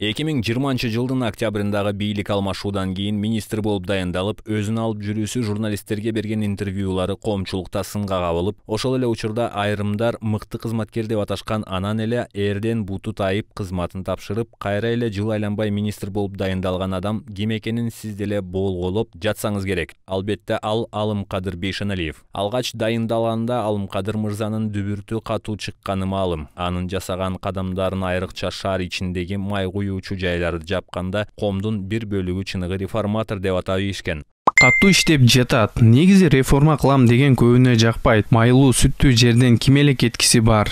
2020 жылдын октябрындагы бийлик алмашуудан кийин министр болуп дайындалып, өзүн алып жүрүүсү журналисттерге берген интервьюлары коомчулукта сынга кабылып, ошол эле учурда айрымдар мыкты кызматкер деп аташкан, анан эле эрден буту тайып кызматын тапшырып, кайра эле жыл айланбай министр болуп дайындалган адам ким экенин сиз деле болгоолоп жатсаңыз керек. Албетте ал Алымкадыр Бейшеналиев. Алгач дайындалганда Алымкадыр мырзанын дүбүртү катуу чыкканы маалым. Анын жасаган кадамдарын айрыкча шаар ичиндеги май куюучу жайларды жапканда коомдун бир бөлүгү чыныгы реформатор деп атап ийишкен. Катуу иштеп жатат. Негизи реформа кылам деген көбүнө жакпайт. Майлуу сүттүү жерден ким эле кеткиси бар.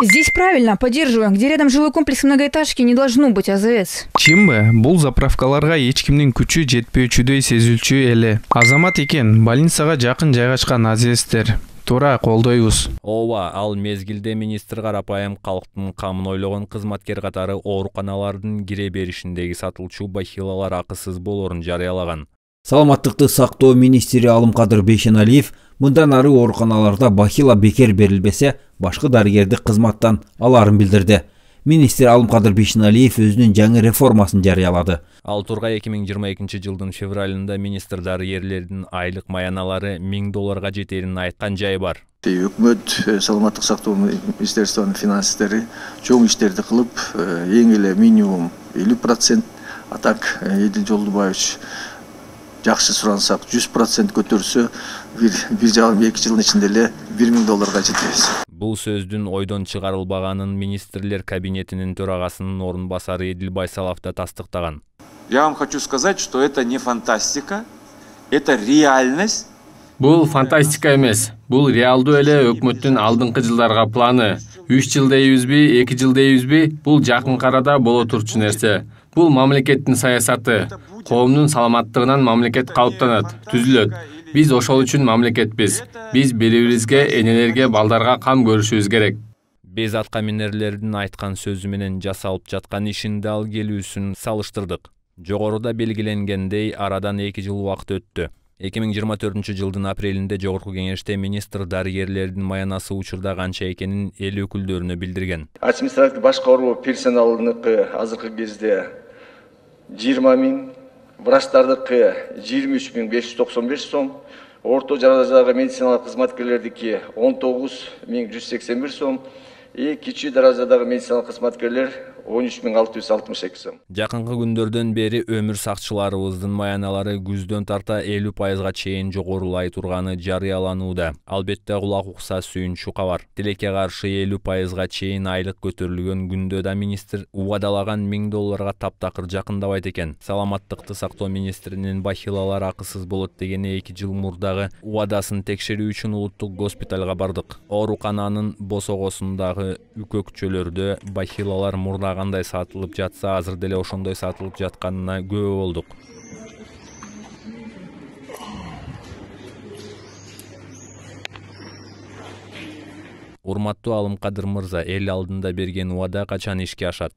Здесь правильно, поддерживаем. Где рядом жилой комплекс многоэтажки, не должно быть АЗС. Чимби? Бул заправкаларга эч кимдин күчү жетпөөчүдөй сезилчү эле. Азамат экен, больницага жакын жайгашкан АЗСтер. Туура колдойбуз. Ооба, ал мезгилде министр карапайым калктын камын ойлогон кызматкер катары ооруканалардын кире беришиндеги сатылчу бахилалар акысыз болоорун жарыялаган. Саламаттыкты сактоо министри Алымкадыр Бейшеналиев мындан ары ооруканаларда бахила бекер берилбесе, башка дарыгерди кызматтан аларын билдирди. Министр Алымкадыр Бейшеналиев өзүнүн жаңы реформасын жарыялады. Ал тургай 2022 жылдын февралында министр дарыгерлердин айлык маяналары $1000 жетерин айткан жайы бар. Өкмөт саламаттык сактоо министрлигинин финанстери чоң иштерди кылып, эң эле минимум 50%, а так Эдил Жолдубаевич жакшы сурансак 100% көтөрсө, 1,5-2 жылдын ичинде эле $1000 жетебиз. Бул сөздүн ойдон чыгарылбаганын министрлер кабинетинин төрагасынын орун басары Эдил Байсалов да тастыктаган. Я вам хочу сказать, что это не фантастика, это реальность. Бул фантастика эмес. Бул реалдуу эле өкмөттүн алдыңкы жылдарга планы. 3 жыл дейбизби, 2 жыл дейбизби, бул жакын арада боло турчу нерсе. Бул мамлекеттин саясаты. Коомдун саламаттыгынан мамлекет калыптанат, түзүлөт. Биз ошол үчүн мамлекетпиз. Биз бири-бирибизге, энелерге, балдарга кам көрүшүбүз керек. Биз атка минерлердин айткан сөзү менен жасалып жаткан ишинде ал келүүсүн салыштырдык. Жогоруда белгиленгендей, арадан 2 жыл убакыт өттү. 2024 жылдын апрелинде Жогорку кеңеште министр дарыгерлердин маянасы учурда канча экенин эл өкүлдөрүнө билдирген. Административдик башкаруу персоналыныкы азыркы кезде 20 000, врачтардыкы 23.595 сом, орто даражадагы медициналык кызматкерлердики 19.181 сом, кичи даражадагы медициналык кызматкерлер 13.662 сом. Жакынкы күндөрдөн бери өмүр сакчыларыбыздын маяналары күздөн тарта 50%га чейин жогорулай турганы жарыяланууда. Албетте кулак укса сүйүнчү кабар. Тилекке каршы 50%га чейин айлык көтөрүлгөн күндө да министр убадалаган $1000 таптакыр жакындабайт экен. Саламаттыкты сактоо министринин бахилалар акысыз болот деген 2 жыл мурдагы убадасын текшерүү үчүн улуттук госпиталга бардык. Оорукананын босогосундагы үкөкчөлөрдө бахилалар мурда кандай сатылып жатса, азыр деле ошондой сатылып жатканына күбө болдук. Урматтуу Алымкадыр мырза, эл алдында берген убада качан ишке ашат?